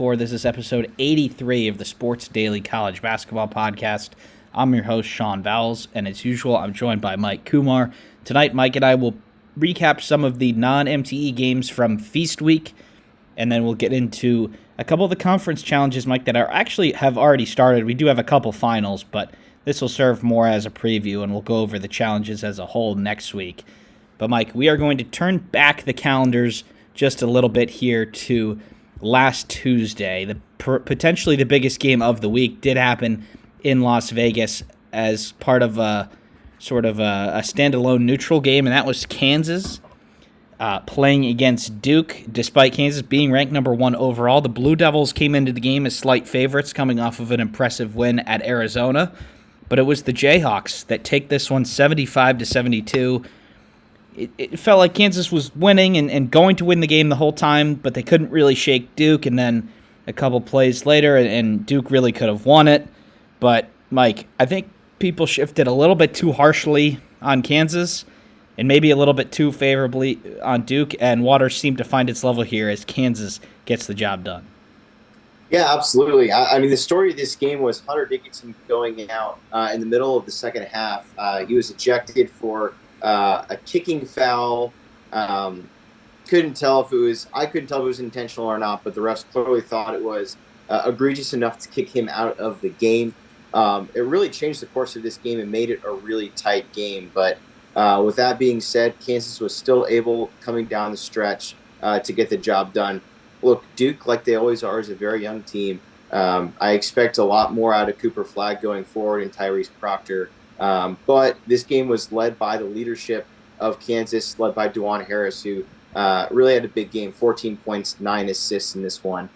64. This is episode 83 of the Sports Daily College Basketball Podcast. I'm your host, Sean Vowells, and as usual, I'm joined by Mike Koomar. Tonight, Mike and I will recap some of the non-MTE games from Feast Week, and then we'll get into a couple of the conference challenges, Mike, that are actually have already started. We do have a couple finals, but this will serve more as a preview, and we'll go over the challenges as a whole next week. But, Mike, we are going to turn back the calendars just a little bit here to last Tuesday. Potentially the biggest game of the week did happen in Las Vegas as part of a sort of a standalone neutral game, and that was Kansas playing against Duke. Despite Kansas being ranked number 1 overall, the Blue Devils came into the game as slight favorites, coming off of an impressive win at Arizona. But it was the Jayhawks that take this one 75-72. It felt like Kansas was winning and going to win the game the whole time, but they couldn't really shake Duke. And then a couple plays later, and Duke really could have won it. But, Mike, I think people shifted a little bit too harshly on Kansas and maybe a little bit too favorably on Duke, and water seemed to find its level here as Kansas gets the job done. Yeah, absolutely. I mean, the story of this game was Hunter Dickinson going out in the middle of the second half. He was ejected for a kicking foul. I couldn't tell if it was intentional or not, but the refs clearly thought it was egregious enough to kick him out of the game. It really changed the course of this game and made it a really tight game. But with that being said, Kansas was still able, coming down the stretch, to get the job done. Look, Duke, like they always are, is a very young team. I expect a lot more out of Cooper Flagg going forward and Tyrese Proctor. But this game was led by the leadership of Kansas, led by DeJuan Harris, who really had a big game, 14 points, 9 assists in this one.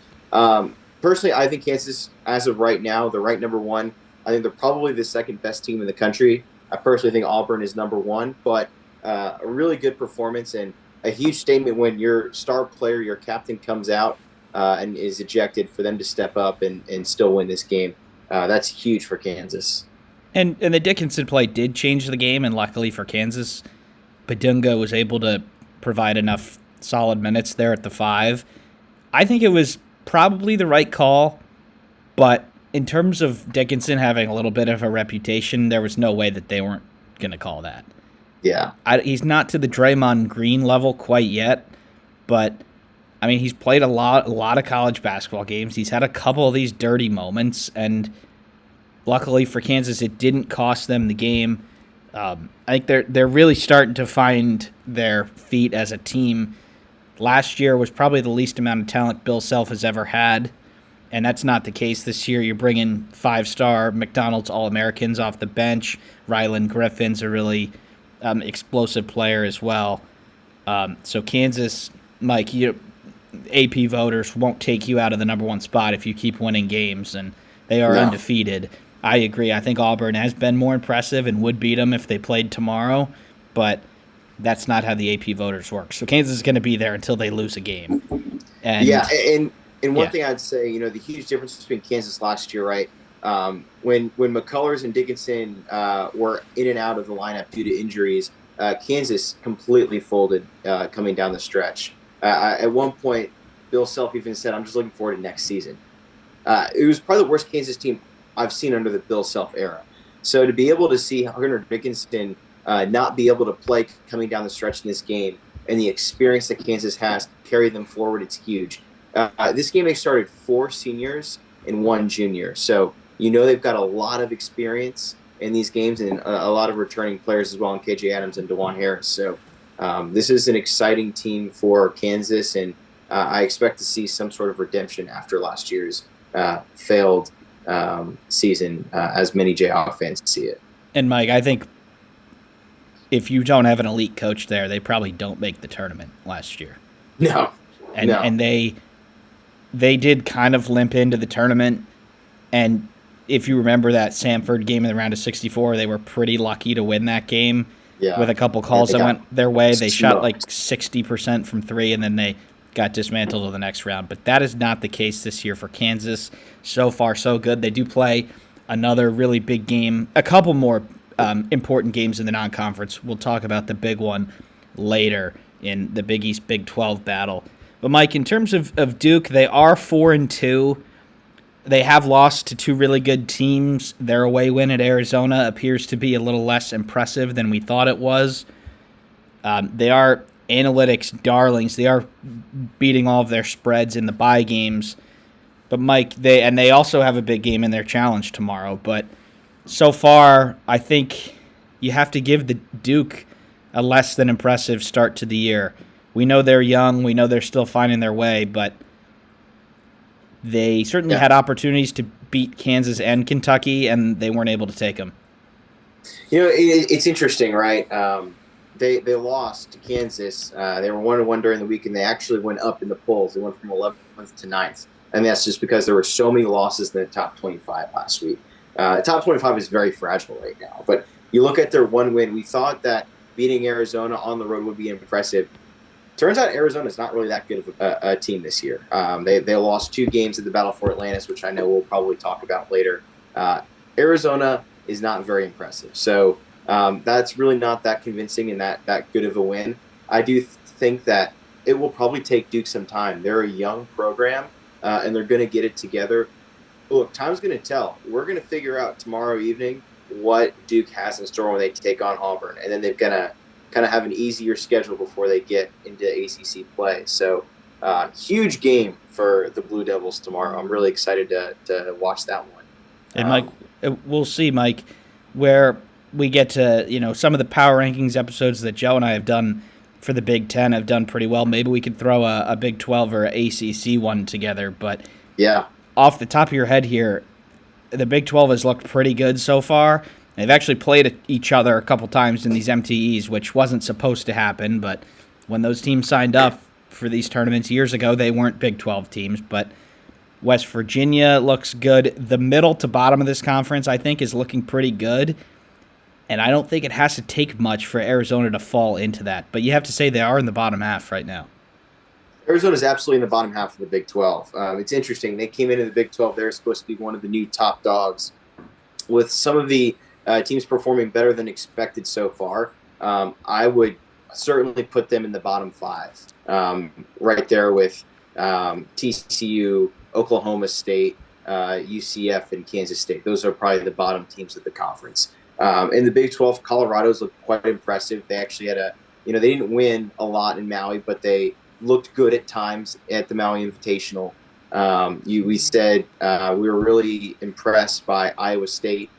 Personally, I think Kansas, as of right now, they're ranked number 1. I think they're probably the second best team in the country. I personally think Auburn is number 1, but a really good performance and a huge statement when your star player, your captain, comes out and is ejected for them to step up and still win this game. That's huge for Kansas. And the Dickinson play did change the game, and luckily for Kansas, Badunga was able to provide enough solid minutes there at the 5. I think it was probably the right call, but in terms of Dickinson having a little bit of a reputation, there was no way that they weren't going to call that. Yeah. He's not to the Draymond Green level quite yet, but, I mean, he's played a lot of college basketball games. He's had a couple of these dirty moments, and luckily for Kansas, it didn't cost them the game. I think they're really starting to find their feet as a team. Last year was probably the least amount of talent Bill Self has ever had, and that's not the case this year. You're bringing 5-star McDonald's All-Americans off the bench. Rylan Griffin's a really explosive player as well. So Kansas, Mike, AP voters won't take you out of the number 1 spot if you keep winning games, and they are undefeated. I agree. I think Auburn has been more impressive and would beat them if they played tomorrow, but that's not how the AP voters work. So Kansas is going to be there until they lose a game. And one thing I'd say, the huge difference between Kansas last year, right? When McCullers and Dickinson were in and out of the lineup due to injuries, Kansas completely folded coming down the stretch. At one point, Bill Self even said, "I'm just looking forward to next season." It was probably the worst Kansas team I've seen under the Bill Self era. So to be able to see Hunter Dickinson not be able to play coming down the stretch in this game, and the experience that Kansas has carry them forward, it's huge. This game, they started 4 seniors and 1 junior. So, they've got a lot of experience in these games and a lot of returning players as well in KJ Adams and DeJuan Harris. So this is an exciting team for Kansas, and I expect to see some sort of redemption after last year's failed season, as many Jayhawk fans see it. And, Mike, I think if you don't have an elite coach there, they probably don't make the tournament last year. No. And they did kind of limp into the tournament. And if you remember that Samford game in the round of 64, they were pretty lucky to win that game with a couple calls that went their way. They shot like 60% from 3, and then they got dismantled in the next round. But that is not the case this year for Kansas. So far, so good. They do play another really big game, a couple more important games in the non-conference. We'll talk about the big one later in the Big East Big 12 battle. But Mike, in terms of Duke, they are 4-2. They have lost to two really good teams. Their away win at Arizona appears to be a little less impressive than we thought it was. They are analytics darlings. They are beating all of their spreads in the bye games. But Mike, they also have a big game in their challenge tomorrow. But so far, I think you have to give the Duke a less than impressive start to the year. We know they're young. We know they're still finding their way, but they certainly had opportunities to beat Kansas and Kentucky, and they weren't able to take them. It's interesting, right? They lost to Kansas. They were 1-1 during the week, and they actually went up in the polls. They went from 11th to 9th, and that's just because there were so many losses in the top 25 last week. The top 25 is very fragile right now, but you look at their one win. We thought that beating Arizona on the road would be impressive. Turns out Arizona is not really that good of a team this year. They lost 2 games at the Battle for Atlantis, which I know we'll probably talk about later. Arizona is not very impressive. So that's really not that convincing and that good of a win. I do think that it will probably take Duke some time. They're a young program, and they're going to get it together. Look, time's going to tell. We're going to figure out tomorrow evening what Duke has in store when they take on Auburn, and then they're going to kind of have an easier schedule before they get into ACC play. So huge game for the Blue Devils tomorrow. I'm really excited to watch that one. And Mike, we'll see, Mike, where we get to, some of the power rankings episodes that Joe and I have done for the Big Ten have done pretty well. Maybe we could throw a Big 12 or ACC one together. But yeah, off the top of your head here, the Big 12 has looked pretty good so far. They've actually played each other a couple times in these MTEs, which wasn't supposed to happen. But when those teams signed up for these tournaments years ago, they weren't Big 12 teams. But West Virginia looks good. The middle to bottom of this conference, I think, is looking pretty good. And I don't think it has to take much for Arizona to fall into that. But you have to say they are in the bottom half right now. Arizona's absolutely in the bottom half of the Big 12. It's interesting. They came into the Big 12. They're supposed to be one of the new top dogs. With some of the teams performing better than expected so far, I would certainly put them in the bottom 5. Right there with TCU, Oklahoma State, UCF, and Kansas State. Those are probably the bottom teams of the conference. In the Big 12, Colorado's looked quite impressive. They actually had they didn't win a lot in Maui, but they looked good at times at the Maui Invitational. We said we were really impressed by Iowa State,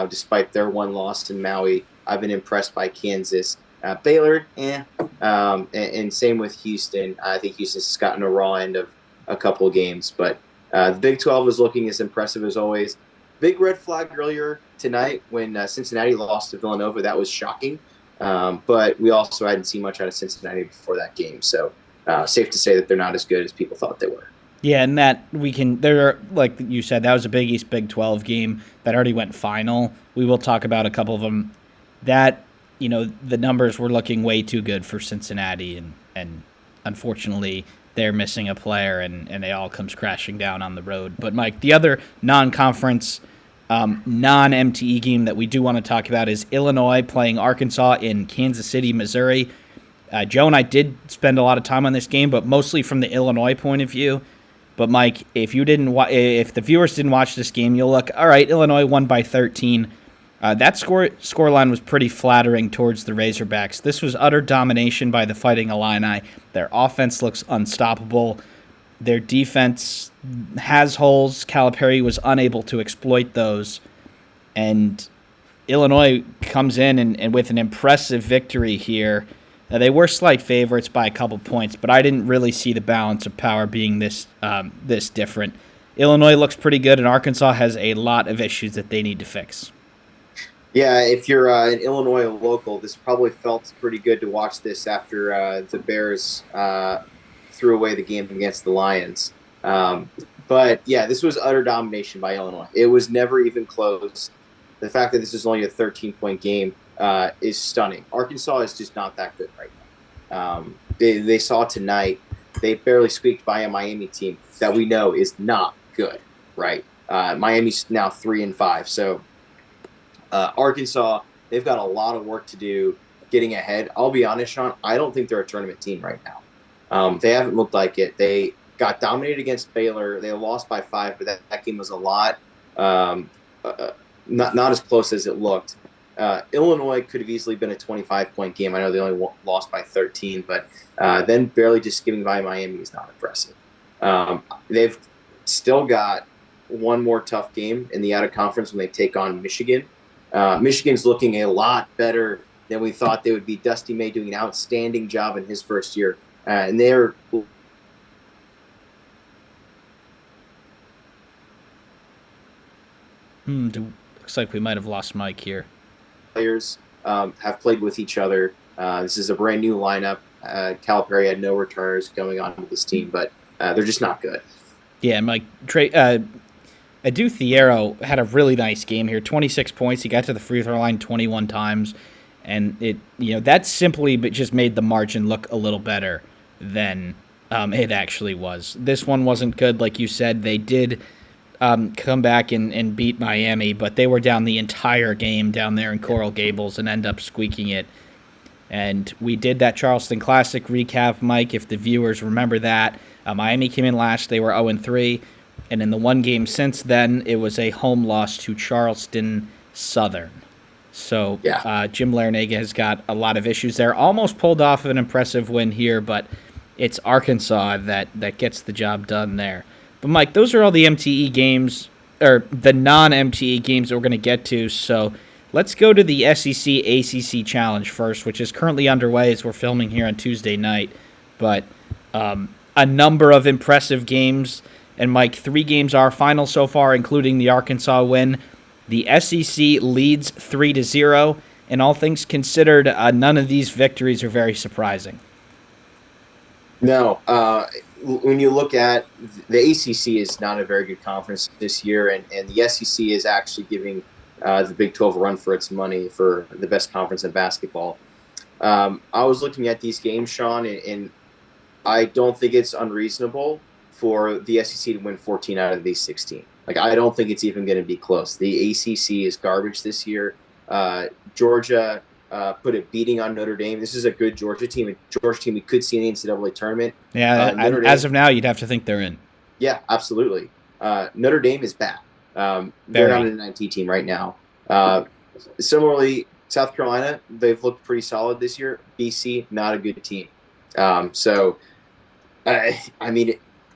despite their one loss in Maui. I've been impressed by Kansas. Baylor, and same with Houston. I think Houston's gotten a raw end of a couple of games, but the Big 12 is looking as impressive as always. Big red flag earlier tonight when Cincinnati lost to Villanova. That was shocking, but we also hadn't seen much out of Cincinnati before that game, so safe to say that they're not as good as people thought they were. Yeah, and that there, like you said, that was a Big East Big 12 game that already went final. We will talk about a couple of them. That, the numbers were looking way too good for Cincinnati, and unfortunately they're missing a player, and it all comes crashing down on the road. But, Mike, the other non-conference, non-MTE game that we do want to talk about is Illinois playing Arkansas in Kansas City, Missouri. Joe and I did spend a lot of time on this game, but mostly from the Illinois point of view. But, Mike, if the viewers didn't watch this game, you'll look, all right, Illinois won by 13. That scoreline was pretty flattering towards the Razorbacks. This was utter domination by the Fighting Illini. Their offense looks unstoppable. Their defense has holes. Calipari was unable to exploit those. And Illinois comes in and with an impressive victory here. They were slight favorites by a couple points, but I didn't really see the balance of power being this different. Illinois looks pretty good, and Arkansas has a lot of issues that they need to fix. Yeah, if you're an Illinois local, this probably felt pretty good to watch this after the Bears threw away the game against the Lions. But, yeah, this was utter domination by Illinois. It was never even close. The fact that this is only a 13-point game is stunning. Arkansas is just not that good right now. They saw tonight, they barely squeaked by a Miami team that we know is not good, right? Miami's now 3-5, so Arkansas, they've got a lot of work to do getting ahead. I'll be honest, Sean, I don't think they're a tournament team right now. They haven't looked like it. They got dominated against Baylor. They lost by 5, but that game was a lot um, not as close as it looked. Illinois could have easily been a 25-point game. I know they only lost by 13, but then barely just skipping by Miami is not impressive. They've still got one more tough game in the out-of-conference when they take on Michigan. Michigan's looking a lot better than we thought they would be. Dusty May doing an outstanding job in his first year. And they're Looks like we might have lost Mike here. players have played with each other. This is a brand new lineup. Calipari had no returners going on with this team, but they're just not good. Yeah, Mike Adu Thiero had a really nice game here. 26 points. He got to the free throw line 21 times, and that simply just made the margin look a little better than it actually was. This one wasn't good, like you said. They did come back and beat Miami, but they were down the entire game down there in Coral Gables and end up squeaking it. And we did that Charleston Classic recap, Mike, if the viewers remember that. Miami came in last. They were 0-3. And in the one game since then, it was a home loss to Charleston Southern. So Jim Larinaga has got a lot of issues there. Almost pulled off an impressive win here, but it's Arkansas that gets the job done there. But, Mike, those are all the MTE games, or the non-MTE games that we're going to get to. So let's go to the SEC-ACC Challenge first, which is currently underway as we're filming here on Tuesday night. But a number of impressive games. And, Mike, 3 games are final so far, including the Arkansas win. The SEC leads 3-0, and all things considered, none of these victories are very surprising. No. When you look at the ACC is not a very good conference this year, and the SEC is actually giving the Big 12 a run for its money for the best conference in basketball. I was looking at these games, Sean, and I don't think it's unreasonable for the SEC to win 14 out of these 16. I don't think it's even going to be close. The ACC is garbage this year. Georgia put a beating on Notre Dame. This is a good Georgia team. A Georgia team we could see in the NCAA tournament. Yeah, as of now, you'd have to think they're in. Yeah, absolutely. Notre Dame is bad. They're not an NIT team right now. Similarly, South Carolina, they've looked pretty solid this year. BC, not a good team.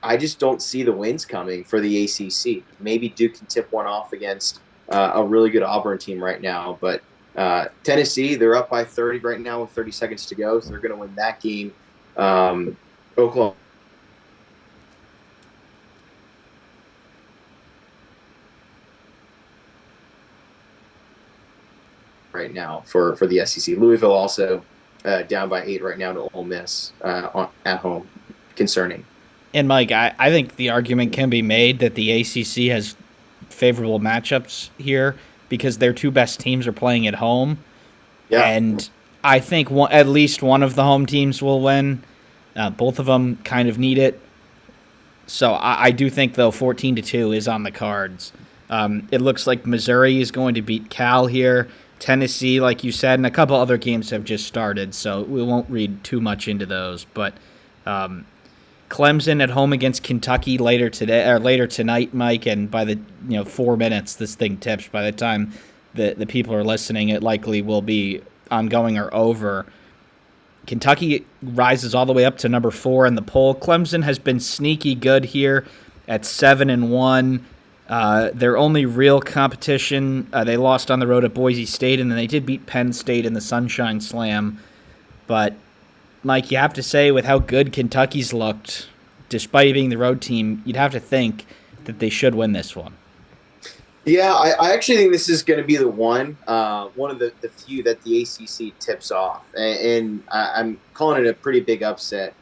I just don't see the wins coming for the ACC. Maybe Duke can tip one off against a really good Auburn team right now. But Tennessee, they're up by 30 right now with 30 seconds to go, so they're going to win that game. Oklahoma right now for the SEC. Louisville also down by 8 right now to Ole Miss at home. Concerning. And, Mike, I think the argument can be made that the ACC has favorable matchups here because their 2 best teams are playing at home. Yeah. And I think at least one of the home teams will win. Both of them kind of need it. So I do think, though, 14-2 is on the cards. It looks like Missouri is going to beat Cal here. Tennessee, like you said, and a couple other games have just started, so we won't read too much into those. But Clemson at home against Kentucky later tonight, Mike, and by the 4 minutes this thing tips. By the time the people are listening, it likely will be ongoing or over. Kentucky rises all the way up to number 4 in the poll. Clemson has been sneaky good here at 7-1. Their only real competition, they lost on the road at Boise State, and then they did beat Penn State in the Sunshine Slam. But Mike, you have to say, with how good Kentucky's looked, despite being the road team, you'd have to think that they should win this one. Yeah, I actually think this is going to be the one of the few that the ACC tips off. And I'm calling it a pretty big upset.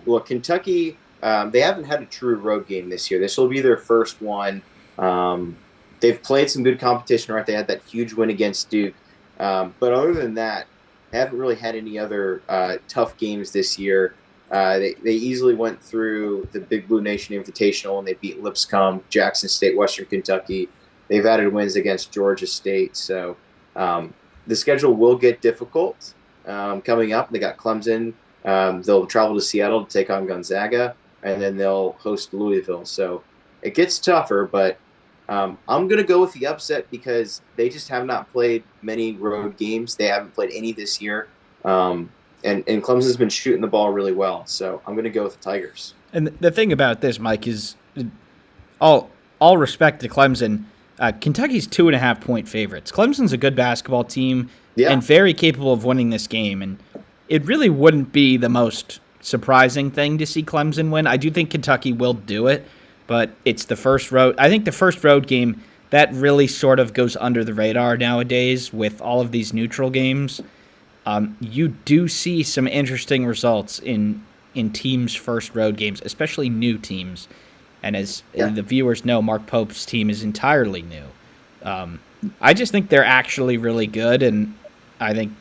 Look, Kentucky, they haven't had a true road game this year. This will be their first one. They've played some good competition, right? They had that huge win against Duke. But other than that, haven't really had any other tough games this year. They easily went through the Big Blue Nation Invitational, and they beat Lipscomb, Jackson State, Western Kentucky. They've added wins against Georgia State. So the schedule will get difficult coming up. They got Clemson They'll travel to Seattle to take on Gonzaga, and then they'll host Louisville. So it gets tougher, but I'm going to go with the upset because they just have not played many road games. They haven't played any this year. And Clemson's been shooting the ball really well. So I'm going to go with the Tigers. And the thing about this, Mike, is all respect to Clemson. Kentucky's 2.5-point favorites. Clemson's a good basketball team and very capable of winning this game. And it really wouldn't be the most surprising thing to see Clemson win. I do think Kentucky will do it, but it's the first road. I think the first road game, that really sort of goes under the radar nowadays with all of these neutral games. You do see some interesting results in teams' first road games, especially new teams. And as the viewers know, Mark Pope's team is entirely new. I just think they're actually really good, and I think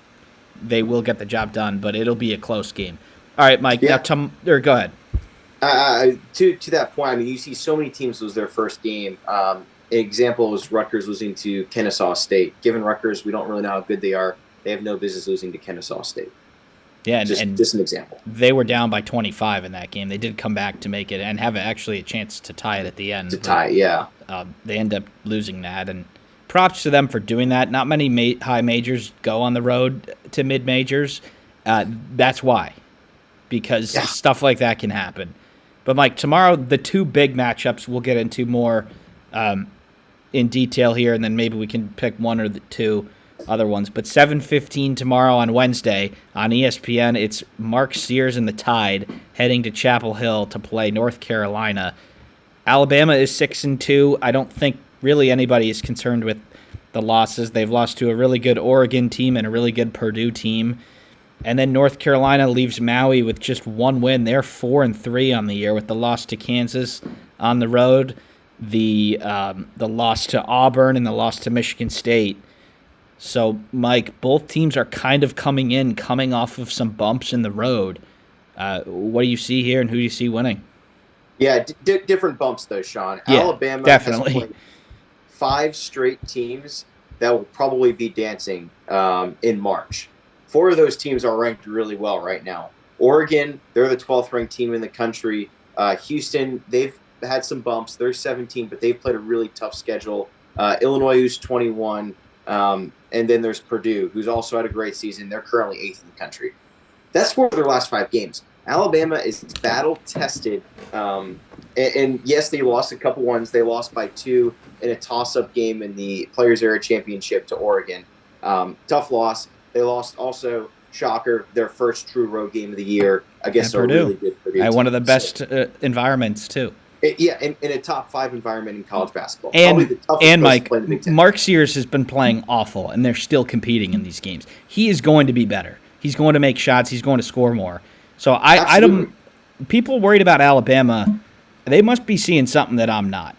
they will get the job done, but it'll be a close game. All right, Mike, now go ahead. To that point, I mean, you see so many teams lose their first game. An example was Rutgers losing to Kennesaw State. Given Rutgers, we don't really know how good they are. They have no business losing to Kennesaw State. Yeah, and just an example. They were down by 25 in that game. They did come back to make it and have actually a chance to tie it at the end. They end up losing that, and props to them for doing that. Not many high majors go on the road to mid majors. That's why, because stuff like that can happen. But Mike, tomorrow the two big matchups we'll get into more in detail here, and then maybe we can pick one or the two other ones. But 7:15 tomorrow on Wednesday on ESPN, it's Mark Sears and the Tide heading to Chapel Hill to play North Carolina. Alabama is 6-2. I don't think really anybody is concerned with the losses. They've lost to a really good Oregon team and a really good Purdue team. And then North Carolina leaves Maui with just one win. They're 4-3 on the year with the loss to Kansas on the road, the loss to Auburn, and the loss to Michigan State. So, Mike, both teams are kind of coming off of some bumps in the road. What do you see here, and who do you see winning? Yeah, different bumps, though, Sean. Yeah, Alabama definitely has played 5 straight teams that will probably be dancing in March. 4 of those teams are ranked really well right now. Oregon, they're the 12th ranked team in the country. Houston, they've had some bumps. They're 17, but they've played a really tough schedule. Illinois, who's 21. And then there's Purdue, who's also had a great season. They're currently 8th in the country. That's 4 of their last 5 games. Alabama is battle-tested. And yes, they lost a couple ones. They lost by 2 in a toss-up game in the Players Era Championship to Oregon. Tough loss. They lost also, shocker, their first true road game of the year against a really good Purdue team. One of the best environments, too. In a top 5 environment in college basketball. And Mike, Mark Sears has been playing awful, and they're still competing in these games. He is going to be better. He's going to make shots. He's going to score more. So I don't. People worried about Alabama, they must be seeing something that I'm not.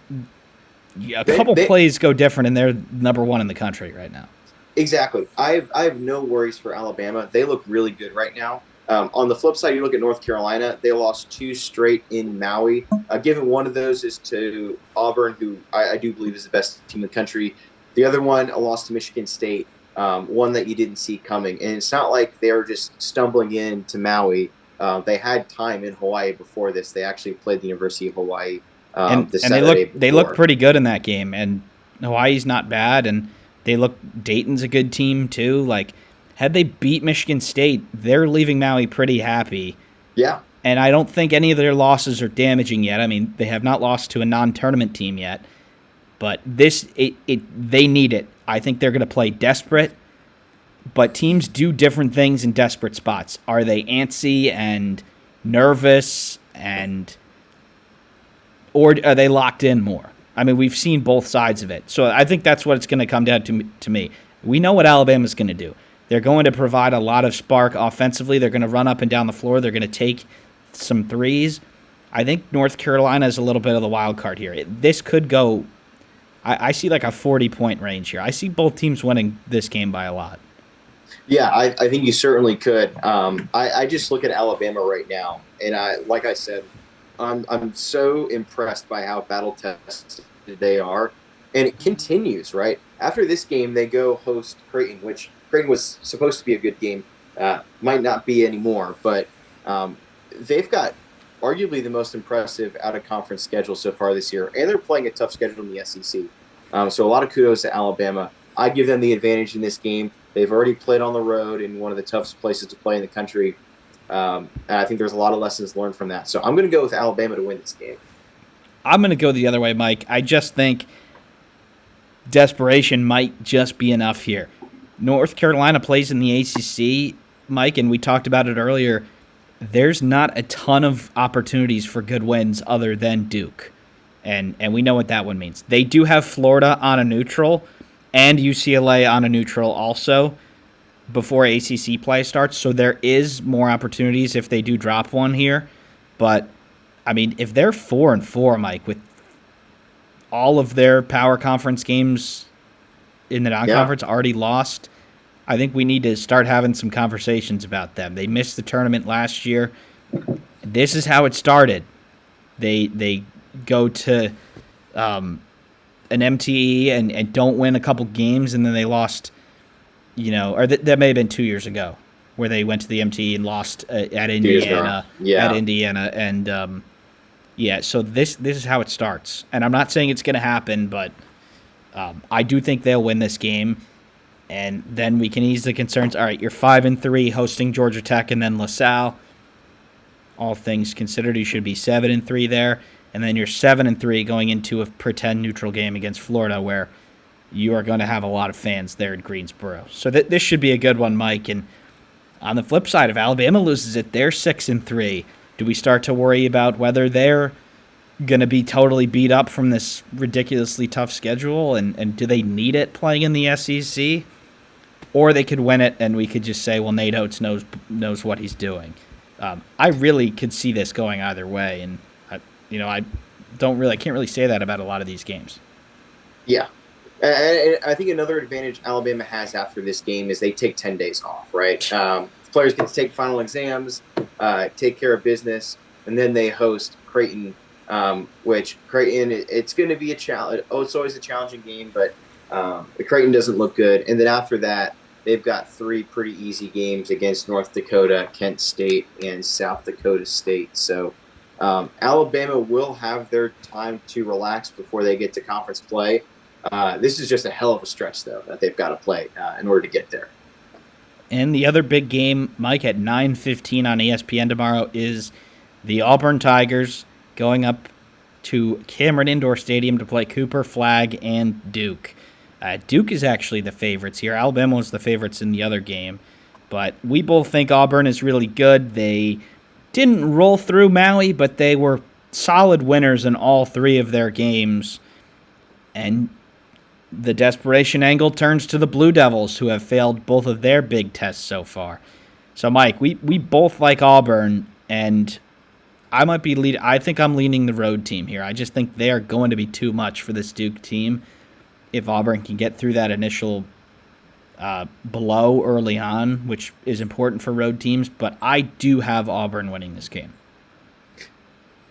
A couple plays go different, and they're number 1 in the country right now. Exactly. I have no worries for Alabama. They look really good right now. On the flip side, you look at North Carolina. They lost 2 straight in Maui. Given one of those is to Auburn, who I do believe is the best team in the country. The other one, a loss to Michigan State, one that you didn't see coming. And it's not like they were just stumbling into Maui. They had time in Hawaii before this. They actually played the University of Hawaii they look pretty good in that game. And Hawaii's not bad, and Dayton's a good team too. Like, had they beat Michigan State, they're leaving Maui pretty happy. Yeah. And I don't think any of their losses are damaging yet. I mean, they have not lost to a non-tournament team yet. But they need it. I think they're going to play desperate. But teams do different things in desperate spots. Are they antsy and nervous, or are they locked in more? I mean, we've seen both sides of it. So I think that's what it's going to come down to me. We know what Alabama's going to do. They're going to provide a lot of spark offensively. They're going to run up and down the floor. They're going to take some threes. I think North Carolina is a little bit of the wild card here. This could go – I see like a 40-point range here. I see both teams winning this game by a lot. Yeah, I think you certainly could. I just look at Alabama right now, and like I said, I'm so impressed by how battle-tested they are. And it continues, right? After this game, they go host Creighton, which Creighton was supposed to be a good game. Might not be anymore, but They've got arguably the most impressive out-of-conference schedule so far this year, and they're playing a tough schedule in the SEC. So a lot of kudos to Alabama. I give them the advantage in this game. They've already played on the road in one of the toughest places to play in the country, and I think there's a lot of lessons learned from that. So I'm going to go with Alabama to win this game. I'm going to go the other way, Mike. I just think desperation might just be enough here. North Carolina plays in the ACC, Mike, and we talked about it earlier. There's not a ton of opportunities for good wins other than Duke, and we know what that one means. They do have Florida on a neutral and UCLA on a neutral also before ACC play starts, so there is more opportunities if they do drop one here. But, I mean, if they're 4-4, Mike, with all of their power conference games in the non-conference already lost, I think we need to start having some conversations about them. They missed the tournament last year. This is how it started. They go to an MTE and don't win a couple games, and then they lost, or that may have been 2 years ago, where they went to the MTE and lost at Indiana. At Indiana, and so this is how it starts. And I'm not saying it's going to happen, but I do think they'll win this game. And then we can ease the concerns. All right, you're 5-3 hosting Georgia Tech and then LaSalle. All things considered, you should be 7-3 there. And then you're 7-3 going into a pretend neutral game against Florida, where you are going to have a lot of fans there in Greensboro. So this should be a good one, Mike. And on the flip side, if Alabama loses it, they're 6-3. Do we start to worry about whether they're going to be totally beat up from this ridiculously tough schedule? And do they need it playing in the SEC? Or they could win it, and we could just say, well, Nate Oates knows what he's doing. I really could see this going either way, and I can't really say that about a lot of these games. Yeah, and I think another advantage Alabama has after this game is they take 10 days off. Right, players get to take final exams, take care of business, and then they host Creighton. Which Creighton, it's going to be a challenge. Oh, it's always a challenging game, but the Creighton doesn't look good. And then after that, they've got 3 pretty easy games against North Dakota, Kent State, and South Dakota State. So Alabama will have their time to relax before they get to conference play. This is just a hell of a stretch, though, that they've got to play in order to get there. And the other big game, Mike, at 9:15 on ESPN tomorrow is the Auburn Tigers going up to Cameron Indoor Stadium to play Cooper, Flag, and Duke. Duke is actually the favorites here. Alabama was the favorites in the other game. But we both think Auburn is really good. They didn't roll through Maui, but they were solid winners in all 3 of their games. And the desperation angle turns to the Blue Devils, who have failed both of their big tests so far. So, Mike, we both like Auburn, and I think I'm leaning the road team here. I just think they are going to be too much for this Duke team. If Auburn can get through that initial blow early on, which is important for road teams, but I do have Auburn winning this game.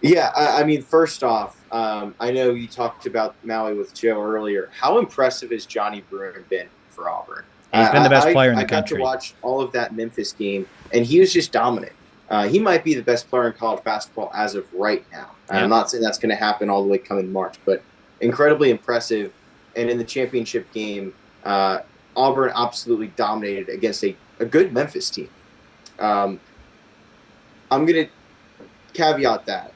Yeah, I mean, first off, I know you talked about Maui with Joe earlier. How impressive has Johnny Bruin been for Auburn? He's been the best player in the country. I got to watch all of that Memphis game, and he was just dominant. He might be the best player in college basketball as of right now. I'm not saying that's going to happen all the way coming March, but incredibly impressive. And in the championship game, Auburn absolutely dominated against a good Memphis team. I'm going to caveat that.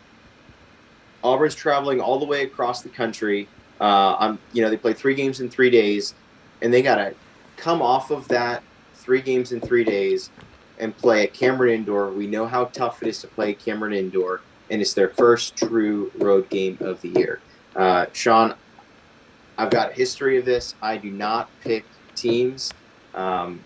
Auburn's traveling all the way across the country. They played 3 games in 3 days, and they got to come off of that 3 games in 3 days and play at Cameron Indoor. We know how tough it is to play Cameron Indoor, and it's their first true road game of the year. Sean, I've got a history of this. I do not pick teams that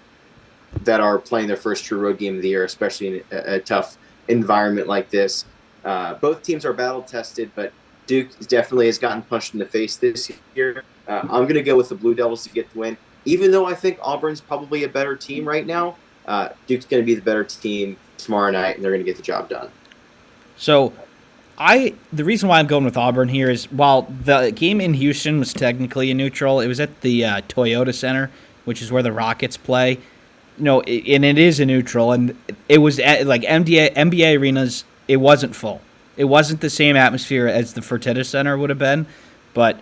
are playing their first true road game of the year, especially in a tough environment like this. Both teams are battle-tested, but Duke definitely has gotten punched in the face this year. I'm going to go with the Blue Devils to get the win. Even though I think Auburn's probably a better team right now, Duke's going to be the better team tomorrow night, and they're going to get the job done. So the reason why I'm going with Auburn here is while the game in Houston was technically a neutral, it was at the Toyota Center, which is where the Rockets play. And it is a neutral, and it was like NBA arenas. It wasn't full. It wasn't the same atmosphere as the Fertitta Center would have been, but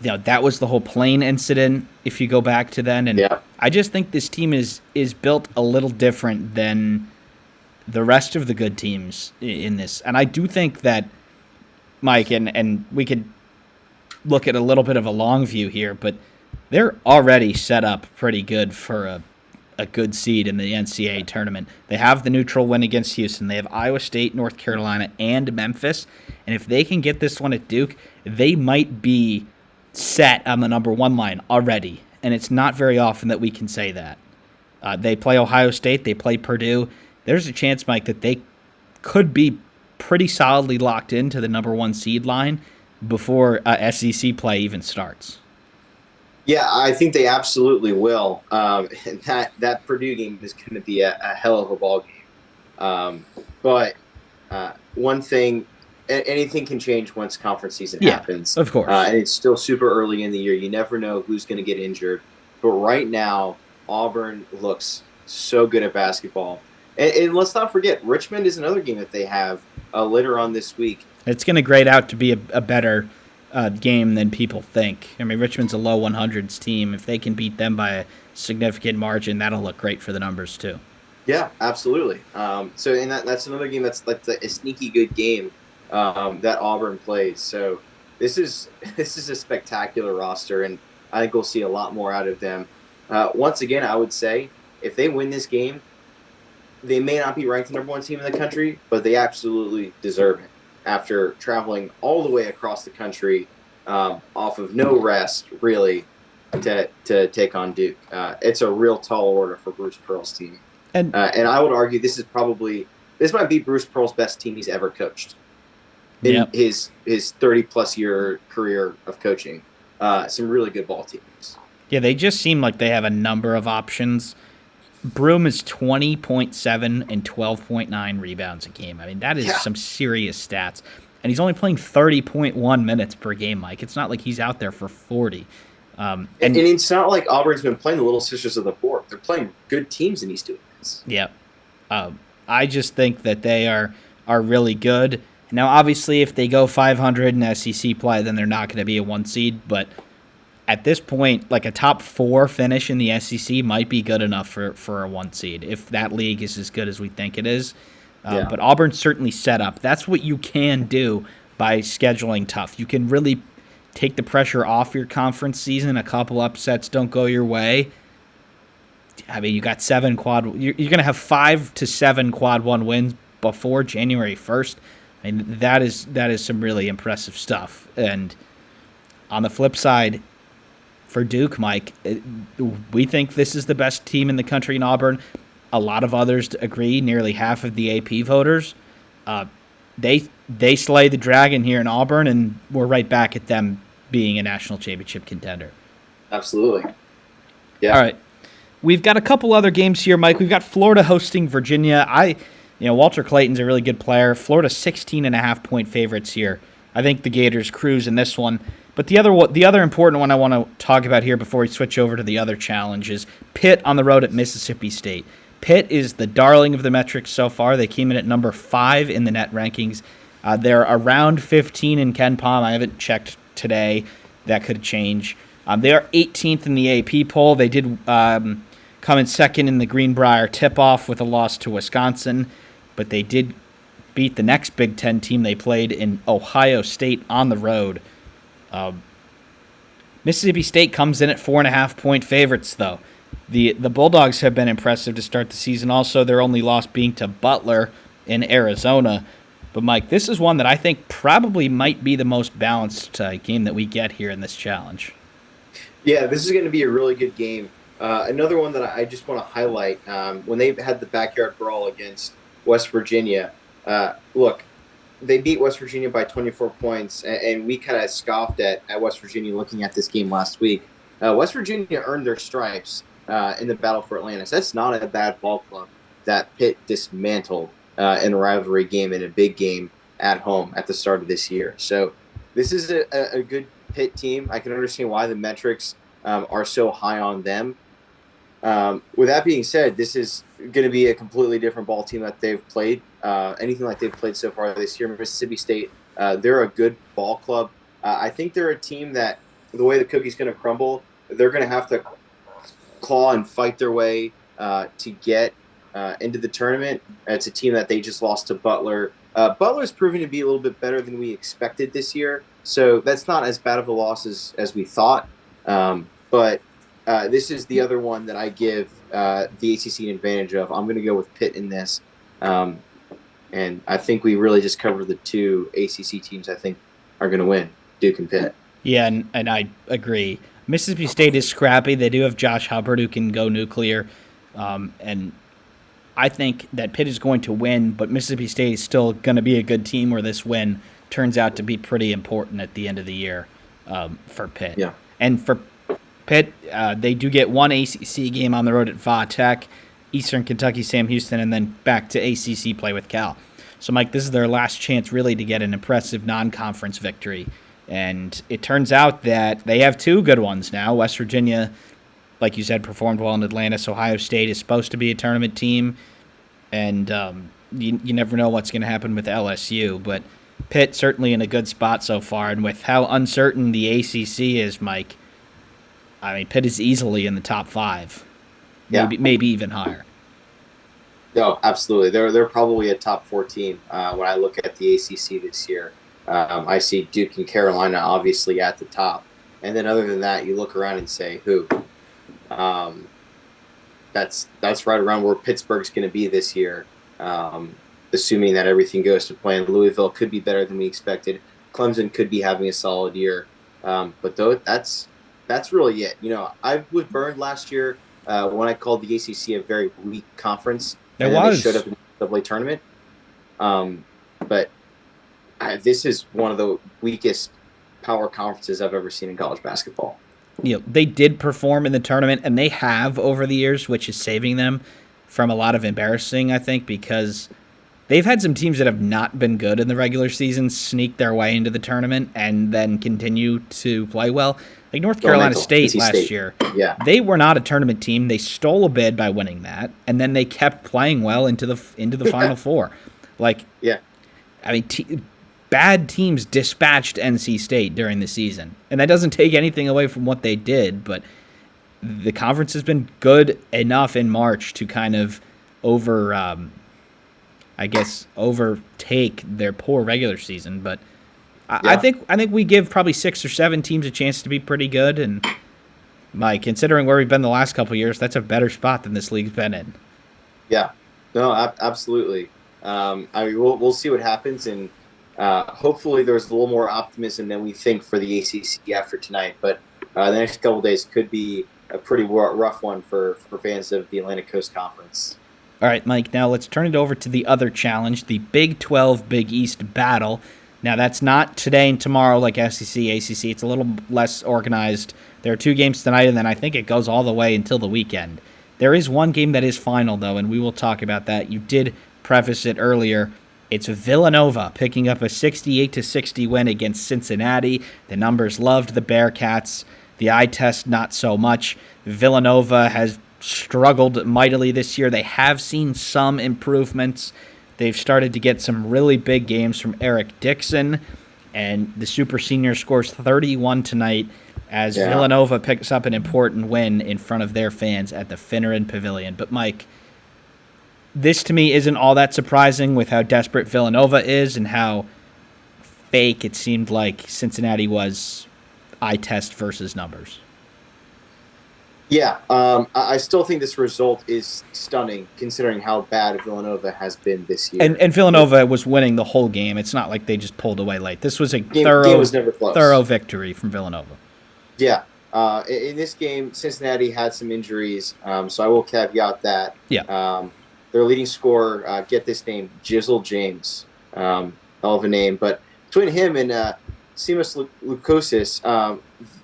that was the whole plane incident. If you go back to then, and Yeah. I just think this team is built a little different than the rest of the good teams in this, and I do think that Mike and we could look at a little bit of a long view here, but they're already set up pretty good for a good seed in the NCAA tournament. They have the neutral win against Houston. They have Iowa State, North Carolina, and Memphis. And if they can get this one at Duke, they might be set on the number 1 line already. And it's not very often that we can say that. They play Ohio State. They play Purdue. There's a chance, Mike, that they could be pretty solidly locked into the number 1 seed line before SEC play even starts. Yeah, I think they absolutely will. That Purdue game is going to be a hell of a ball game. But one thing, anything can change once conference season happens. Of course. And it's still super early in the year. You never know who's going to get injured. But right now, Auburn looks so good at basketball. And let's not forget, Richmond is another game that they have later on this week. It's going to grade out to be a better game than people think. I mean, Richmond's a low 100s team. If they can beat them by a significant margin, that'll look great for the numbers too. Yeah, absolutely. And that's another game that's like a sneaky good game that Auburn plays. So this is a spectacular roster, and I think we'll see a lot more out of them. Once again, I would say if they win this game, they may not be ranked the number 1 team in the country, but they absolutely deserve it after traveling all the way across the country off of no rest, really, to take on Duke. It's a real tall order for Bruce Pearl's team. And I would argue this might be Bruce Pearl's best team he's ever coached in his 30-plus year career of coaching. Some really good ball teams. Yeah, they just seem like they have a number of options. Broome is 20.7 and 12.9 rebounds a game. I mean, that is some serious stats. And he's only playing 30.1 minutes per game, Mike. It's not like he's out there for 40. And it's not like Auburn's been playing the Little Sisters of the Poor. They're playing good teams, and he's doing this. Yeah. I just think that they are really good. Now, obviously, if they go 500 in SEC play, then they're not going to be a 1 seed. But at this point, like a top 4 finish in the SEC might be good enough for a 1 seed if that league is as good as we think it is. But Auburn's certainly set up. That's what you can do by scheduling tough. You can really take the pressure off your conference season. A couple upsets don't go your way. I mean, you got 7 quad. You're going to have 5 to 7 quad 1 wins before January 1st. I mean, that is some really impressive stuff. And on the flip side, for Duke, Mike, we think this is the best team in the country in Auburn. A lot of others agree. Nearly half of the AP voters. They slay the dragon here in Auburn, and we're right back at them being a national championship contender. Absolutely. Yeah. All right. We've got a couple other games here, Mike. We've got Florida hosting Virginia. Walter Clayton's a really good player. Florida 16.5-point favorites here. I think the Gators cruise in this one. But the other important one I want to talk about here before we switch over to the other challenge is Pitt on the road at Mississippi State. Pitt is the darling of the metrics so far. They came in at number 5 in the net rankings. They're around 15 in Ken Pom. I haven't checked today. That could change. They are 18th in the AP poll. They did come in second in the Greenbrier tip-off with a loss to Wisconsin, but they did beat the next Big Ten team they played in Ohio State on the road. Mississippi State comes in at 4.5-point favorites, though. The Bulldogs have been impressive to start the season. Also, their only loss being to Butler in Arizona. But, Mike, this is one that I think probably might be the most balanced game that we get here in this challenge. Yeah, this is going to be a really good game. Another one that I just want to highlight, when they had the backyard brawl against West Virginia, look, they beat West Virginia by 24 points, and we kind of scoffed at West Virginia looking at this game last week. West Virginia earned their stripes in the battle for Atlantis. That's not a bad ball club that Pitt dismantled in a rivalry game, in a big game at home at the start of this year. So this is a good Pitt team. I can understand why the metrics are so high on them. With that being said, this is going to be a completely different ball team that they've played. Anything like they've played so far this year. Mississippi State, they're a good ball club. I think they're a team that the way the cookie's going to crumble, they're going to have to claw and fight their way to get into the tournament. It's a team that they just lost to Butler. Butler's proving to be a little bit better than we expected this year, so that's not as bad of a loss as we thought. But this is the other one that I give the ACC an advantage of. I'm going to go with Pitt in this. And I think we really just covered the two ACC teams I think are going to win, Duke and Pitt. Yeah, and I agree. Mississippi State is scrappy. They do have Josh Hubbard who can go nuclear. And I think that Pitt is going to win, but Mississippi State is still going to be a good team where this win turns out to be pretty important at the end of the year for Pitt. Yeah. And for Pitt, they do get one ACC game on the road at Va Tech, Eastern Kentucky, Sam Houston, and then back to ACC play with Cal. So, Mike, this is their last chance really to get an impressive non-conference victory. And it turns out that they have two good ones now. West Virginia, like you said, performed well in Atlanta. So Ohio State is supposed to be a tournament team. And you never know what's going to happen with LSU. But Pitt certainly in a good spot so far. And with how uncertain the ACC is, Mike, I mean, Pitt is easily in the top five. Yeah. Maybe even higher. No, absolutely. They're probably a top 4 team when I look at the ACC this year. I see Duke and Carolina obviously at the top. And then other than that, you look around and say, who? That's right around where Pittsburgh's going to be this year, assuming that everything goes to plan. Louisville could be better than we expected. Clemson could be having a solid year. But that's really it. You know, I was burned last year when I called the ACC a very weak conference. It was. They showed up in the NCAA tournament. But this is one of the weakest power conferences I've ever seen in college basketball. You know, they did perform in the tournament, and they have over the years, which is saving them from a lot of embarrassing, I think, because they've had some teams that have not been good in the regular season sneak their way into the tournament and then continue to play well. Like North Carolina State last year, yeah, they were not a tournament team. They stole a bid by winning that, and then they kept playing well into the Final Four. Like, yeah, I mean, bad teams dispatched NC State during the season, and that doesn't take anything away from what they did. But the conference has been good enough in March to kind of overtake their poor regular season, but. I think we give probably 6 or 7 teams a chance to be pretty good, and Mike, considering where we've been the last couple of years, that's a better spot than this league's been in. Yeah, no, absolutely. I mean, we'll see what happens, and hopefully there's a little more optimism than we think for the ACC after tonight. But the next couple of days could be a pretty rough one for fans of the Atlantic Coast Conference. All right, Mike. Now let's turn it over to the other challenge, the Big 12 Big East battle. Now, that's not today and tomorrow like SEC, ACC. It's a little less organized. There are 2 games tonight, and then I think it goes all the way until the weekend. There is one game that is final, though, and we will talk about that. You did preface it earlier. It's Villanova picking up a 68-60 win against Cincinnati. The numbers loved the Bearcats. The eye test, not so much. Villanova has struggled mightily this year. They have seen some improvements. They've started to get some really big games from Eric Dixon, and the super senior scores 31 tonight as Villanova picks up an important win in front of their fans at the Finneran Pavilion. But, Mike, this to me isn't all that surprising with how desperate Villanova is and how fake it seemed like Cincinnati was eye test versus numbers. Yeah, I still think this result is stunning considering how bad Villanova has been this year. And Villanova was winning the whole game. It's not like they just pulled away late. This was a game was never close. Thorough victory from Villanova. Yeah. In this game, Cincinnati had some injuries, so I will caveat that. Yeah. Their leading scorer, get this name, Jizzle James. Hell of a name. But between him and Simas Lukosis,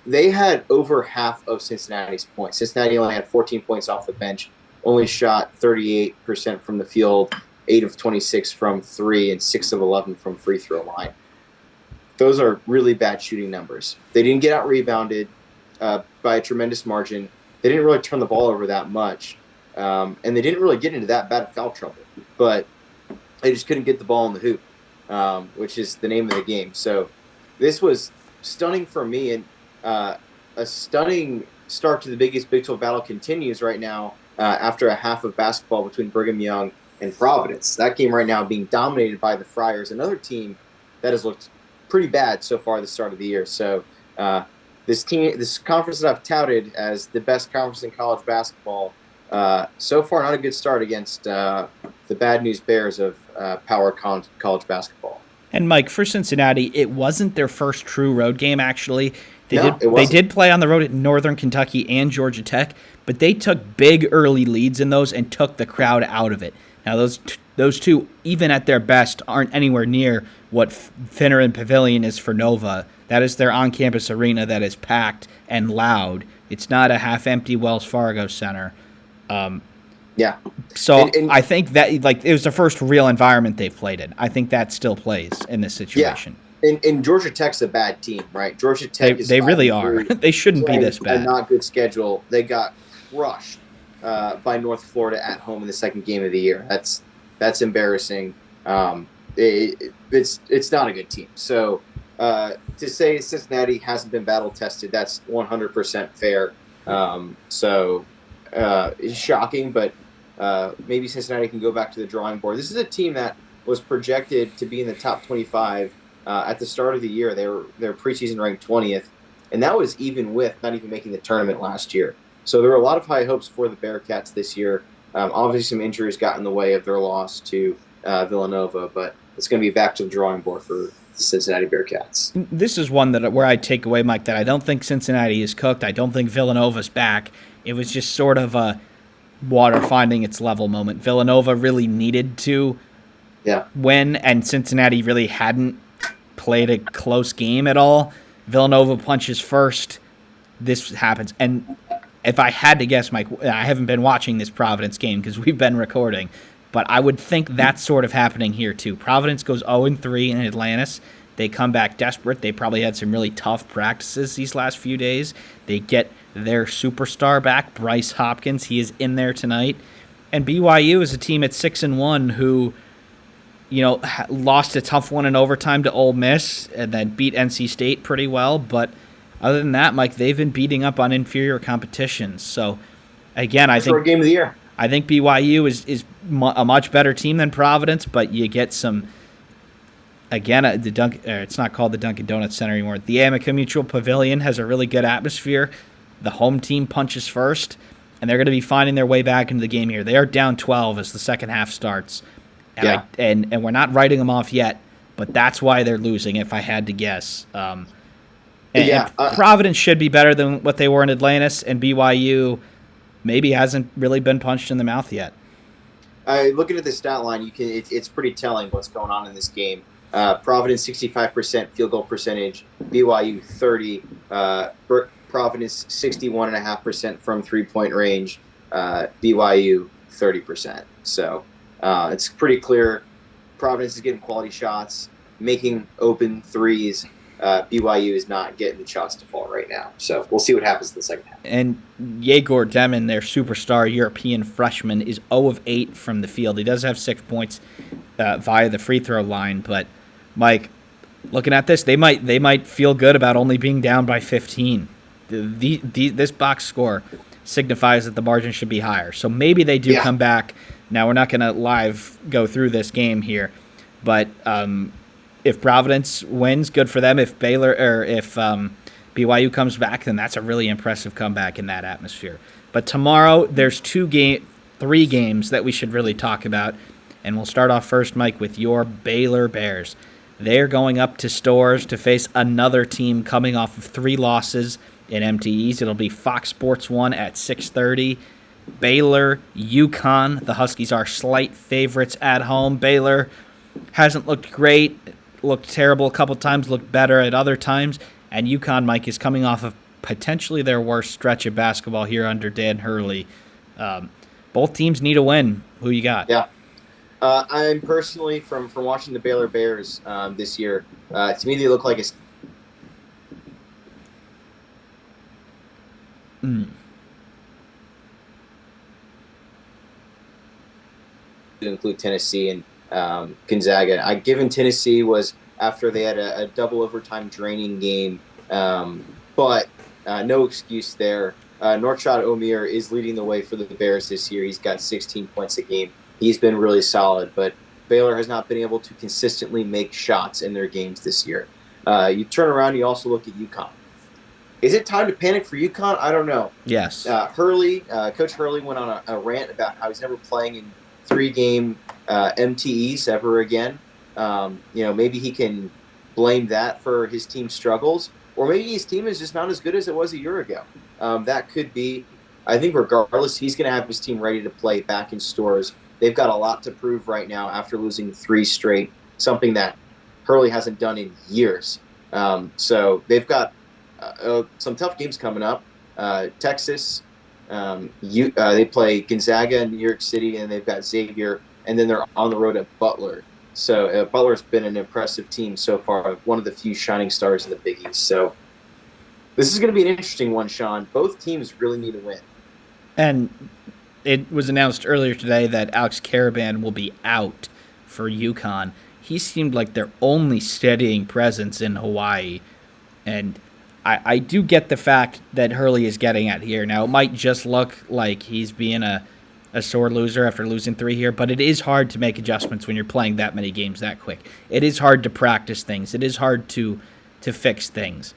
they had over half of Cincinnati's points. Cincinnati only had 14 points off the bench, only shot 38% from the field, 8 of 26 from 3, and 6 of 11 from free throw line. Those are really bad shooting numbers. They didn't get out-rebounded by a tremendous margin. they didn't really turn the ball over that much, and they didn't really get into that bad foul trouble. But they just couldn't get the ball in the hoop, which is the name of the game. So this was stunning for me, and a stunning start to the biggest Big 12 battle continues right now after a half of basketball between Brigham Young and Providence. That game right now being dominated by the Friars, another team that has looked pretty bad so far the start of the year. So this conference that I've touted as the best conference in college basketball, so far not a good start against the bad news Bears of power college basketball. And Mike, for Cincinnati, it wasn't their first true road game, actually. They did play on the road at Northern Kentucky and Georgia Tech, but they took big early leads in those and took the crowd out of it. Now, those two, even at their best, aren't anywhere near what Finneran Pavilion is for Nova. That is their on-campus arena that is packed and loud. It's not a half-empty Wells Fargo Center. Yeah. So I think that it was the first real environment they've played in. I think that still plays in this situation. Yeah. And Georgia Tech's a bad team, right? Georgia Tech they really are. They shouldn't be this bad. A not good schedule. They got crushed by North Florida at home in the second game of the year. That's embarrassing. It's not a good team. So to say Cincinnati hasn't been battle tested, that's 100% fair. It's shocking, but maybe Cincinnati can go back to the drawing board. This is a team that was projected to be in the top 25 at the start of the year. They were preseason ranked 20th, and that was even with not even making the tournament last year. So there were a lot of high hopes for the Bearcats this year. Obviously, some injuries got in the way of their loss to Villanova, but it's going to be back to the drawing board for the Cincinnati Bearcats. This is one where I take away, Mike, that I don't think Cincinnati is cooked. I don't think Villanova's back. It was just sort of a water finding its level moment. Villanova really needed to win, and Cincinnati really hadn't played a close game at all. Villanova punches first. This happens. And if I had to guess, Mike, I haven't been watching this Providence game because we've been recording, but I would think that's sort of happening here too. Providence goes 0-3 in Atlantis. They come back desperate. They probably had some really tough practices these last few days. They get their superstar back, Bryce Hopkins. He is in there tonight. And BYU is a team at 6-1 who, lost a tough one in overtime to Ole Miss and then beat NC State pretty well. But other than that, Mike, they've been beating up on inferior competitions. So, again, I think for a game of the year. I think BYU is a much better team than Providence, but you get some. Again, it's not called the Dunkin' Donuts Center anymore. The Amica Mutual Pavilion has a really good atmosphere. The home team punches first, and they're going to be finding their way back into the game here. They are down 12 as the second half starts. And we're not writing them off yet, but that's why they're losing, if I had to guess. Providence should be better than what they were in Atlantis, and BYU maybe hasn't really been punched in the mouth yet. Looking at the stat line, it's pretty telling what's going on in this game. Providence 65% field goal percentage, BYU 30, Providence 61.5% from 3-point range, BYU 30%. So it's pretty clear Providence is getting quality shots, making open threes. BYU is not getting the shots to fall right now. So we'll see what happens in the second half. And Yegor Demin, their superstar European freshman, is 0 of 8 from the field. He does have 6 points via the free throw line, but Mike, looking at this, they might feel good about only being down by 15. This box score signifies that the margin should be higher. So maybe they do come back. Now, we're not going to live go through this game here, but if Providence wins, good for them. If BYU comes back, then that's a really impressive comeback in that atmosphere. But tomorrow, there's 3 games that we should really talk about, and we'll start off first, Mike, with your Baylor Bears. They're going up to Storrs to face another team coming off of 3 losses in MTEs. It'll be Fox Sports 1 at 6:30. Baylor, UConn. The Huskies are slight favorites at home. Baylor hasn't looked great, looked terrible a couple times, looked better at other times. And UConn, Mike, is coming off of potentially their worst stretch of basketball here under Dan Hurley. Both teams need a win. Who you got? Yeah. I'm personally, from watching the Baylor Bears this year, to me they look like include Tennessee and Gonzaga. Given Tennessee was after they had a double overtime draining game, but no excuse there. Norchad Omier is leading the way for the Bears this year. He's got 16 points a game. He's been really solid, but Baylor has not been able to consistently make shots in their games this year. You turn around, you also look at UConn. Is it time to panic for UConn? I don't know. Yes. Coach Hurley went on a rant about how he's never playing in 3-game MTEs ever again. Maybe he can blame that for his team's struggles, or maybe his team is just not as good as it was a year ago. That could be. I think regardless, he's going to have his team ready to play back in stores. They've got a lot to prove right now after losing 3 straight, something that Hurley hasn't done in years. So they've got some tough games coming up. Texas, they play Gonzaga in New York City, and they've got Xavier, and then they're on the road at Butler. So Butler's been an impressive team so far, one of the few shining stars in the Big East. So this is going to be an interesting one, Sean. Both teams really need to win. And it was announced earlier today that Alex Caravan will be out for UConn. He seemed like their only steadying presence in Hawaii. And I do get the fact that Hurley is getting at here. Now, it might just look like he's being a sore loser after losing 3 here, but it is hard to make adjustments when you're playing that many games that quick. It is hard to practice things. It is hard to fix things.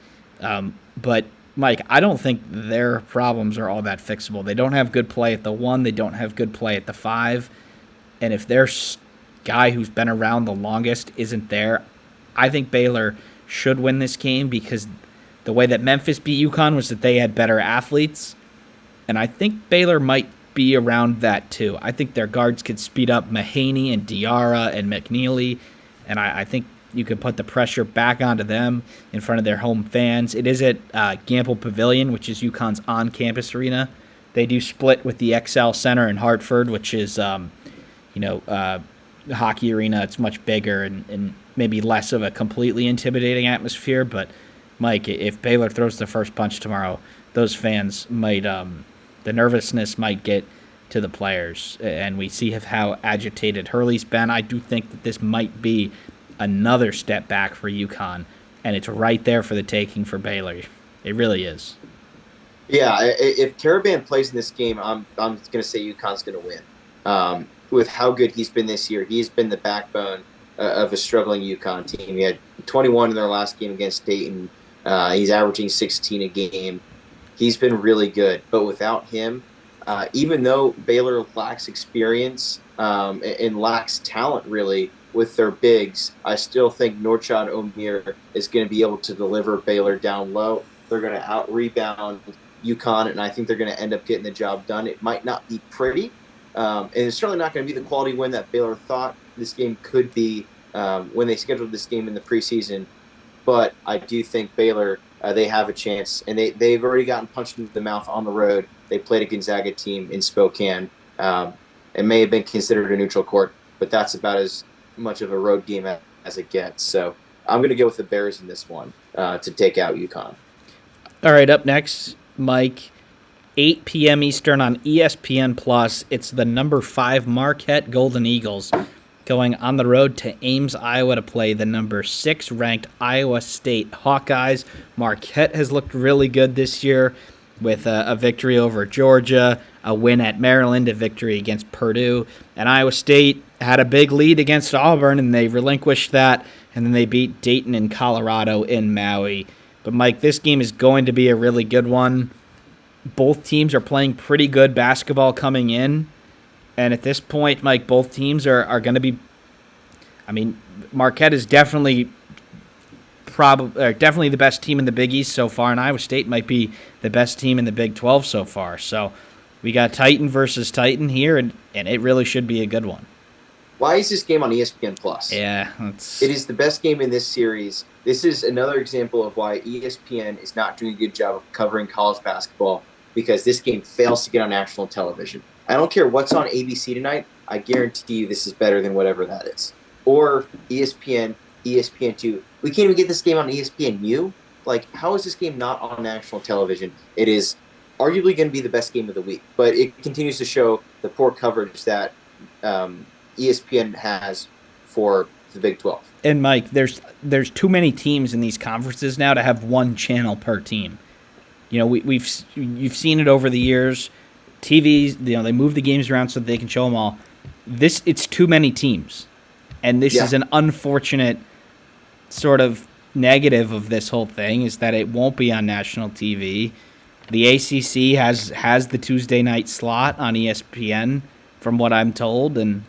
But, Mike, I don't think their problems are all that fixable. They don't have good play at the 1. They don't have good play at the 5. And if their guy who's been around the longest isn't there, I think Baylor should win this game because the way that Memphis beat UConn was that they had better athletes. And I think Baylor might be around that too. I think their guards could speed up Mahaney and Diarra and McNeely. And I think you could put the pressure back onto them in front of their home fans. It is at Gamble Pavilion, which is UConn's on-campus arena. They do split with the XL Center in Hartford, which is, hockey arena. It's much bigger and maybe less of a completely intimidating atmosphere. But, Mike, if Baylor throws the first punch tomorrow, those fans might, the nervousness might get to the players. And we see how agitated Hurley's been. I do think that this might be another step back for UConn, and it's right there for the taking for Baylor. It really is. Yeah, if Caravan plays in this game, I'm going to say UConn's going to win. With how good he's been this year, he's been the backbone of a struggling UConn team. He had 21 in their last game against Dayton. He's averaging 16 a game. He's been really good, but without him, even though Baylor lacks experience and lacks talent, really, with their bigs, I still think Norchad Omier is going to be able to deliver Baylor down low. They're going to out-rebound UConn, and I think they're going to end up getting the job done. It might not be pretty, and it's certainly not going to be the quality win that Baylor thought this game could be when they scheduled this game in the preseason. But I do think Baylor, they have a chance, and they've already gotten punched into the mouth on the road. They played a Gonzaga team in Spokane. It may have been considered a neutral court, but that's about as much of a road game as it gets. So I'm going to go with the Bears in this one to take out UConn. All right, up next, Mike, 8 p.m. Eastern on ESPN+. It's the number 5 Marquette Golden Eagles going on the road to Ames, Iowa to play the number 6 ranked Iowa State Hawkeyes. Marquette has looked really good this year with a victory over Georgia, a win at Maryland, a victory against Purdue, and Iowa State had a big lead against Auburn, and they relinquished that, and then they beat Dayton and Colorado in Maui. But, Mike, this game is going to be a really good one. Both teams are playing pretty good basketball coming in, and at this point, Mike, both teams are going to be – I mean, Marquette is definitely the best team in the Big East so far, and Iowa State might be the best team in the Big 12 so far. So we got Titan versus Titan here, and it really should be a good one. Why is this game on ESPN+? Yeah. It is the best game in this series. This is another example of why ESPN is not doing a good job of covering college basketball, because this game fails to get on national television. I don't care what's on ABC tonight. I guarantee you this is better than whatever that is. Or ESPN, ESPN2. We can't even get this game on ESPNU. Like, how is this game not on national television? It is arguably going to be the best game of the week, but it continues to show the poor coverage that ESPN has for the Big 12. And Mike, there's too many teams in these conferences now to have one channel per team. You know, you've seen it over the years. TVs, they move the games around so that they can show them all. It's too many teams, and this is an unfortunate sort of negative of this whole thing is that it won't be on national TV. The ACC has the Tuesday night slot on ESPN, from what I'm told, and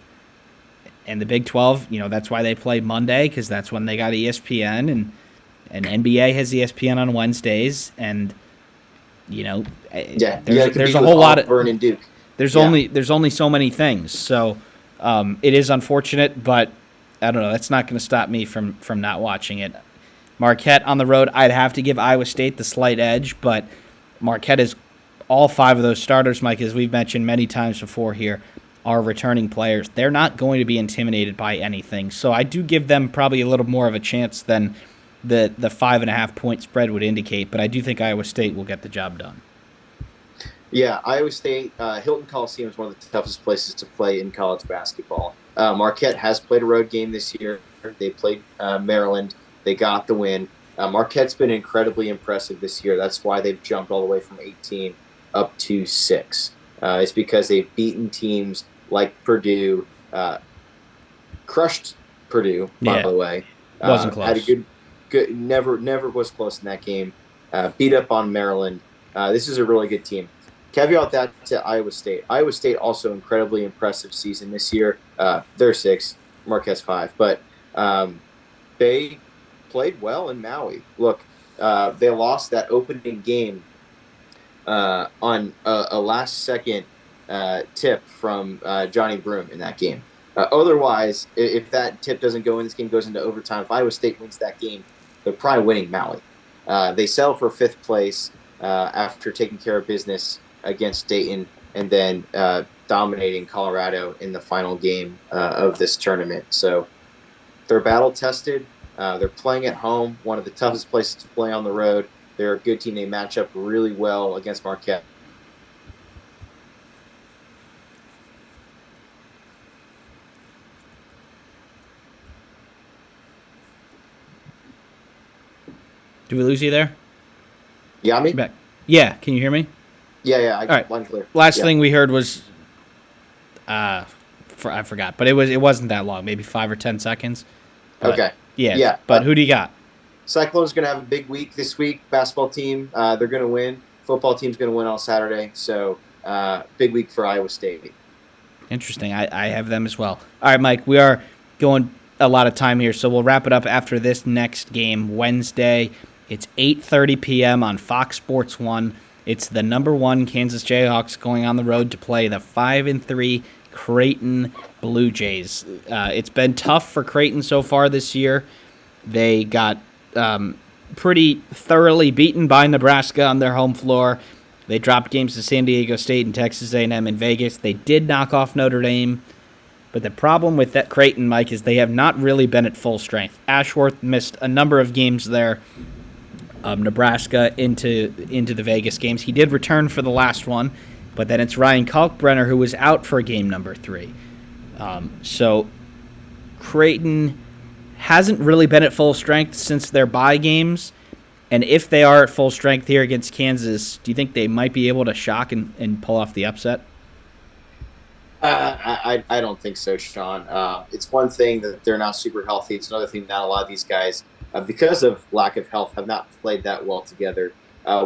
the Big 12, that's why they play Monday, because that's when they got ESPN, and NBA has ESPN on Wednesdays, and there's a whole lot of Auburn and Duke. There's only so many things, so it is unfortunate, but I don't know. That's not going to stop me from not watching it. Marquette on the road, I'd have to give Iowa State the slight edge, but Marquette is all 5 of those starters, Mike, as we've mentioned many times before here, are returning players. They're not going to be intimidated by anything, so I do give them probably a little more of a chance than the 5.5 point spread would indicate, but I do think Iowa State will get the job done. Yeah, Iowa State, Hilton Coliseum is one of the toughest places to play in college basketball. Marquette has played a road game this year. They played Maryland. They got the win. Marquette's been incredibly impressive this year. That's why they've jumped all the way from 18 up to 6. It's because they've beaten teams like Purdue, crushed Purdue, by the way. Wasn't close. Had a good, never was close in that game. Beat up on Maryland. This is a really good team. Caveat that to Iowa State. Iowa State also incredibly impressive season this year. They're 6, Marquette's 5, but they played well in Maui. Look, they lost that opening game on a last-second tip from Johnny Broome in that game. Otherwise, if that tip doesn't go in, this game goes into overtime. If Iowa State wins that game, they're probably winning Maui. They settle for 5th place after taking care of business against Dayton and then dominating Colorado in the final game of this tournament. So they're battle-tested. They're playing at home, one of the toughest places to play on the road. They're a good team. They match up really well against Marquette. Did we lose you there? Yeah, me? Back. Yeah, can you hear me? Yeah. All right. Line clear. Last thing we heard was, I forgot, but it wasn't that long, maybe 5 or 10 seconds. But, okay. Yeah. But who do you got? Cyclones going to have a big week this week. Basketball team, they're going to win. Football team's going to win on Saturday. So big week for Iowa State. Interesting. I have them as well. All right, Mike, we are going a lot of time here, so we'll wrap it up after this next game, Wednesday. It's 8:30 p.m. on Fox Sports 1. It's the number 1 Kansas Jayhawks going on the road to play the 5-3 Creighton Blue Jays. It's been tough for Creighton so far this year. They got pretty thoroughly beaten by Nebraska on their home floor. They dropped games to San Diego State and Texas A&M in Vegas. They did knock off Notre Dame. But the problem with that Creighton, Mike, is they have not really been at full strength. Ashworth missed a number of games there. Nebraska into the Vegas games. He did return for the last one, but then it's Ryan Kalkbrenner who was out for game number 3. So Creighton hasn't really been at full strength since their bye games, and if they are at full strength here against Kansas, do you think they might be able to shock and pull off the upset? I don't think so, Sean. It's one thing that they're not super healthy. It's another thing that a lot of these guys, because of lack of health, have not played that well together.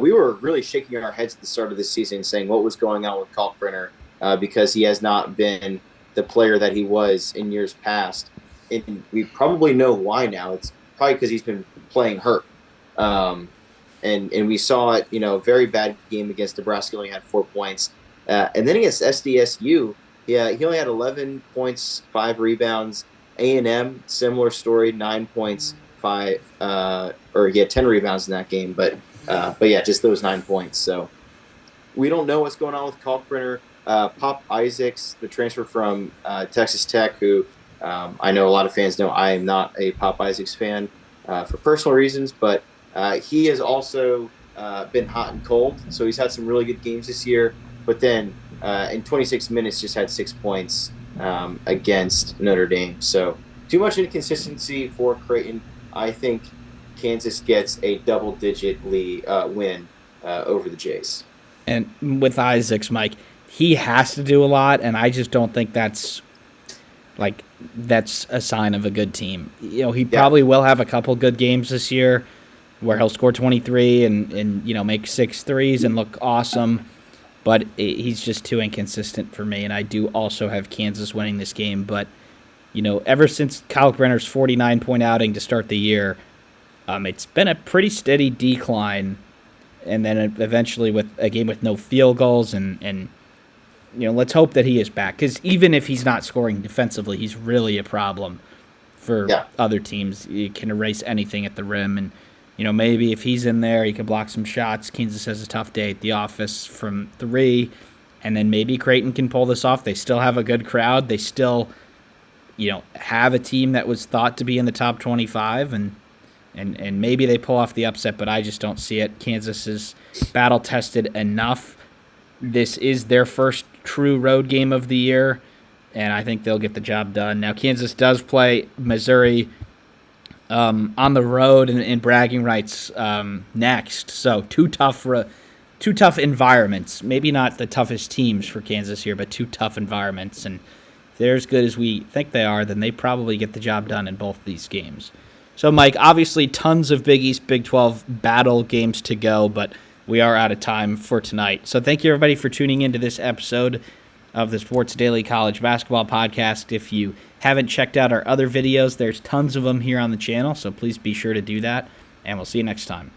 We were really shaking our heads at the start of the season saying what was going on with Kalkbrenner because he has not been the player that he was in years past. And we probably know why now. It's probably because he's been playing hurt. And we saw it, very bad game against Nebraska, only had 4 points. And then against SDSU, he only had 11 points, 5 rebounds. A&M, similar story, 9 points, 5, or he had 10 rebounds in that game. But yeah, just those 9 points. So we don't know what's going on with Kalkbrenner. Pop Isaacs, the transfer from Texas Tech, who I know a lot of fans know I am not a Pop Isaacs fan for personal reasons, but he has also been hot and cold. So he's had some really good games this year. But then in 26 minutes, just had 6 points against Notre Dame. So too much inconsistency for Creighton. I think Kansas gets a double-digit win over the Jays. And with Isaacs, Mike, he has to do a lot, and I just don't think that's a sign of a good team. He probably will have a couple good games this year where he'll score 23 and make 6 threes and look awesome, but he's just too inconsistent for me, and I do also have Kansas winning this game. But ever since Kyle Brenner's 49-point outing to start the year, it's been a pretty steady decline, and then eventually with a game with no field goals, and let's hope that he is back, because even if he's not scoring defensively, he's really a problem for other teams. He can erase anything at the rim, and maybe if he's in there, he can block some shots. Kansas has a tough day at the office from 3, and then maybe Creighton can pull this off. They still have a good crowd. They still, have a team that was thought to be in the top 25, and maybe they pull off the upset, but I just don't see it. Kansas is battle-tested enough. This is their first true road game of the year, and I think they'll get the job done. Now, Kansas does play Missouri on the road in bragging rights next, so two tough environments. Maybe not the toughest teams for Kansas here, but two tough environments, and if they're as good as we think they are, then they probably get the job done in both these games. So, Mike, obviously tons of Big East, Big 12 battle games to go, but we are out of time for tonight. So thank you, everybody, for tuning into this episode of the Sports Daily College Basketball Podcast. If you haven't checked out our other videos, there's tons of them here on the channel, so please be sure to do that, and we'll see you next time.